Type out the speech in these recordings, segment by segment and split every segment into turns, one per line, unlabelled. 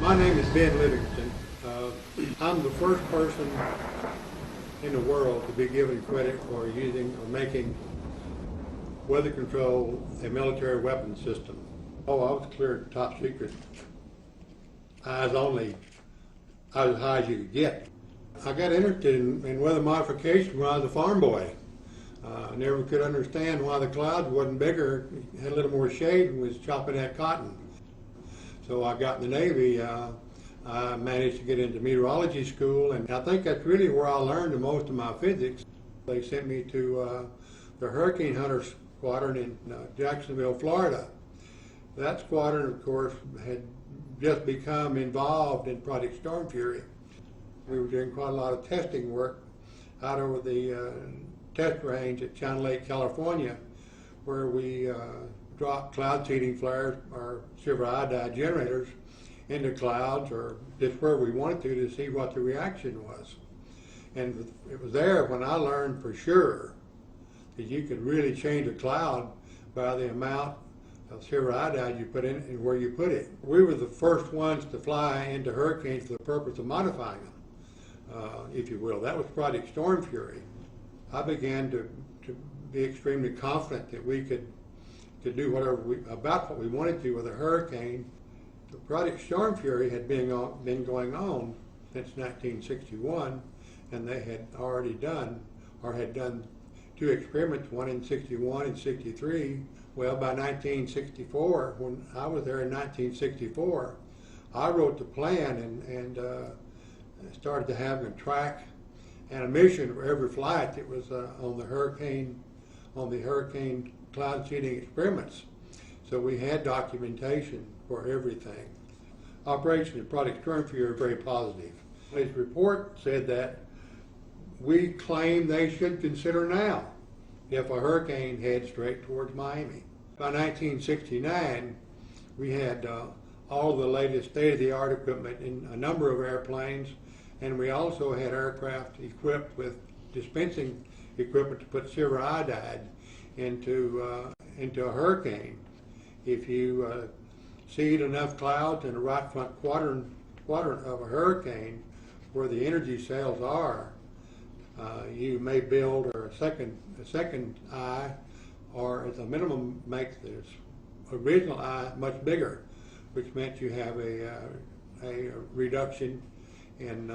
My name is Ben Livingston. I'm the first person in the world to be given credit for using or making weather control a military weapon system. Oh, I was cleared top secret. Eyes only. I was as high as you could get. I got interested in weather modification when I was a farm boy. I never could understand why the clouds wasn't bigger, had a little more shade, and was chopping that cotton. So I got in the Navy. I managed to get into meteorology school, and I think that's really where I learned the most of my physics. They sent me to the Hurricane Hunter Squadron in Jacksonville, Florida. That squadron, of course, had just become involved in Project Stormfury. We were doing quite a lot of testing work out over the test range at China Lake, California, where we dropped cloud seeding flares or silver iodide generators into clouds, or just where we wanted to see what the reaction was. And it was there when I learned for sure that you could really change a cloud by the amount of silver iodide you put in it and where you put it. We were the first ones to fly into hurricanes for the purpose of modifying them, if you will. That was Project Stormfury. I began to be extremely confident that we could do whatever about what we wanted to with a hurricane. The Project Stormfury had been going on since 1961, and they had already done, or had done, 2 experiments, one in 61 and 63. Well, by 1964, when I was there in 1964, I wrote the plan and started to have a track and a mission for every flight that was on the hurricane cloud seeding experiments. So we had documentation for everything. Operations at Project Durante are very positive. His report said that we claim they should consider now if a hurricane heads straight towards Miami. By 1969, we had all the latest state-of-the-art equipment in a number of airplanes, and we also had aircraft equipped with dispensing equipment to put silver iodide into a hurricane. If you seed enough clouds in the right front quadrant of a hurricane where the energy cells are, you may build a second eye, or at the minimum make this original eye much bigger, which meant you have a reduction in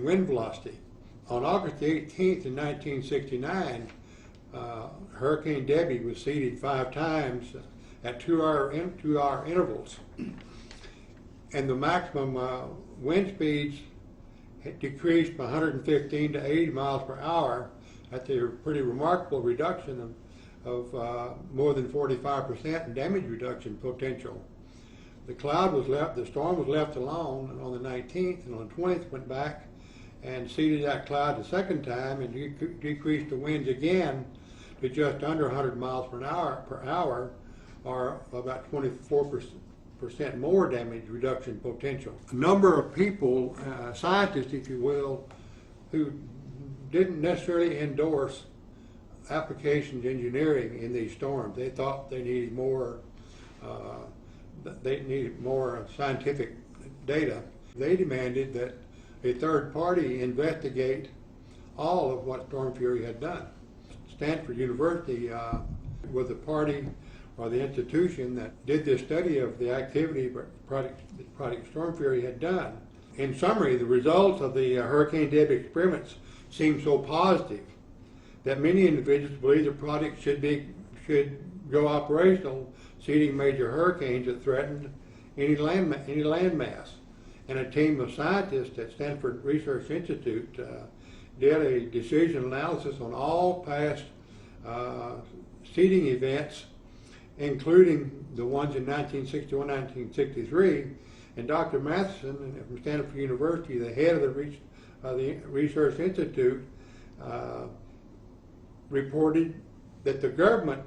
wind velocity. On August 18th in 1969, Hurricane Debbie was seeded 5 times at 2-hour intervals, and the maximum wind speeds had decreased from 115 to 80 miles per hour. That's a pretty remarkable reduction of more than 45% in damage reduction potential. The storm was left alone on the 19th, and on the 20th went back and seeded that cloud the second time and decreased the winds again to just under 100 miles per hour, or about 24% more damage reduction potential. A number of people, scientists if you will, who didn't necessarily endorse applications engineering in these storms. They thought they needed more scientific data. They demanded that a third party investigate all of what Stormfury had done. Stanford University was the party or the institution that did this study of the activity Project Stormfury had done. In summary, the results of the Hurricane Debbie experiments seemed so positive that many individuals believe the project should go operational, seeding major hurricanes that threatened any landmass. And a team of scientists at Stanford Research Institute did a decision analysis on all past seeding events, including the ones in 1961, 1963. And Dr. Matheson from Stanford University, the head of the Research Institute, reported that the government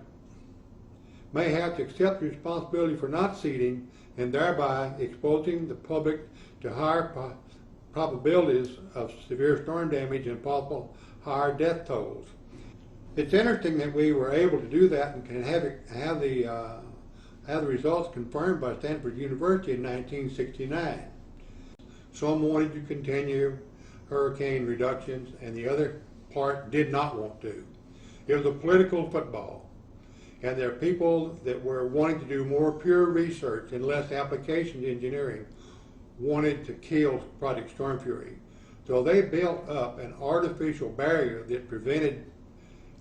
may have to accept the responsibility for not seeding and thereby exposing the public to higher probabilities of severe storm damage and possible higher death tolls. It's interesting that we were able to do that and can have the results confirmed by Stanford University in 1969. Some wanted to continue hurricane reductions, and the other part did not want to. It was a political football. And there are people that were wanting to do more pure research and less application engineering, wanted to kill Project Stormfury. So they built up an artificial barrier that prevented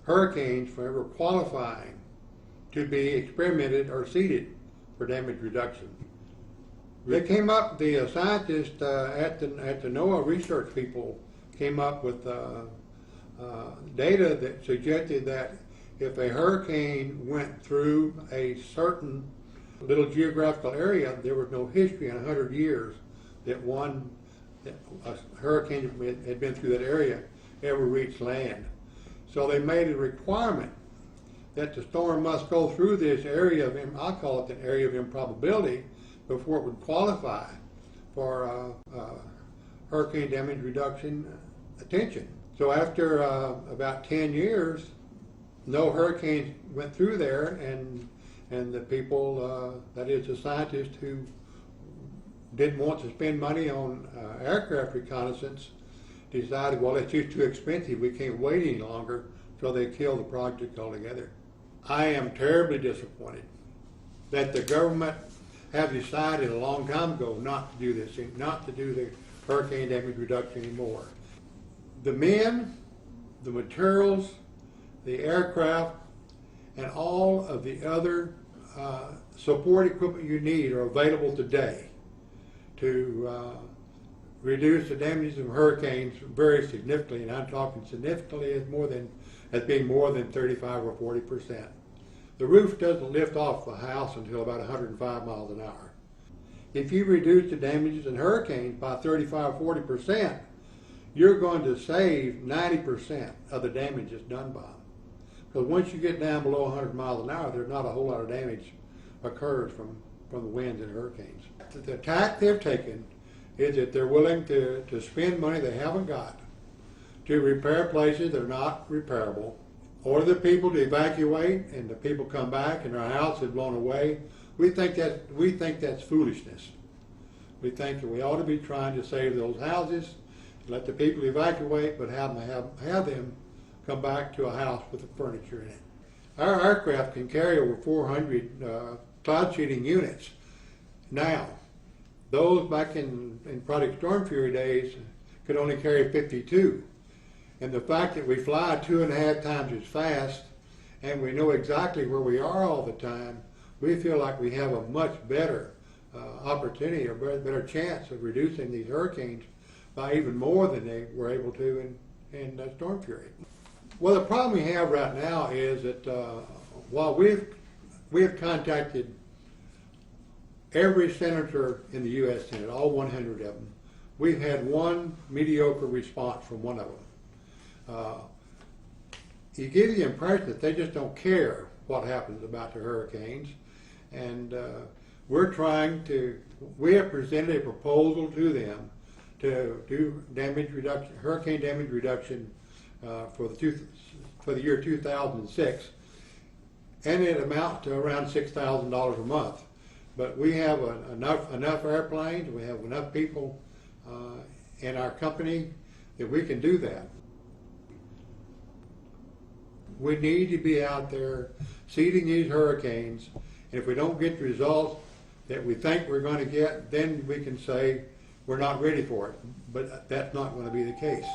hurricanes from ever qualifying to be experimented or seeded for damage reduction. They came up, the scientists at the NOAA research people came up with data that suggested that if a hurricane went through a certain little geographical area, there was no history in 100 years that a hurricane had been through that area ever reached land. So they made a requirement that the storm must go through this area of, I call it the area of improbability, before it would qualify for hurricane damage reduction attention. So after about 10 years, no hurricanes went through there, and the people, that is the scientists who didn't want to spend money on aircraft reconnaissance, decided, well, it's just too expensive, we can't wait any longer, so they killed the project altogether. I am terribly disappointed that the government have decided a long time ago not to do this, not to do the hurricane damage reduction anymore. The men, the materials, the aircraft, and all of the other support equipment you need are available today to reduce the damages of hurricanes very significantly, and I'm talking significantly as being more than 35 or 40%. The roof doesn't lift off the house until about 105 miles an hour. If you reduce the damages in hurricanes by 35 or 40%, you're going to save 90% of the damages done by them. Because once you get down below 100 miles an hour, there's not a whole lot of damage occurs from the winds and hurricanes. The tack they've taken is that they're willing to spend money they haven't got to repair places that are not repairable, order the people to evacuate, and the people come back and their house is blown away. We think that's foolishness. We think that we ought to be trying to save those houses, let the people evacuate, but have them come back to a house with the furniture in it. Our aircraft can carry over 400 cloud sheeting units. Now, those back in Project Stormfury days could only carry 52. And the fact that we fly 2.5 times as fast and we know exactly where we are all the time, we feel like we have a much better opportunity or better chance of reducing these hurricanes by even more than they were able to in Stormfury. Well, the problem we have right now is that while we have contacted every senator in the U.S. Senate, all 100 of them, we've had one mediocre response from one of them. You get the impression that they just don't care what happens about the hurricanes, and we have presented a proposal to them to do hurricane damage reduction for the year 2006, and it amounts to around $6,000 a month. But we have enough airplanes, we have enough people in our company that we can do that. We need to be out there seeding these hurricanes, and if we don't get the results that we think we're going to get, then we can say we're not ready for it. But that's not going to be the case.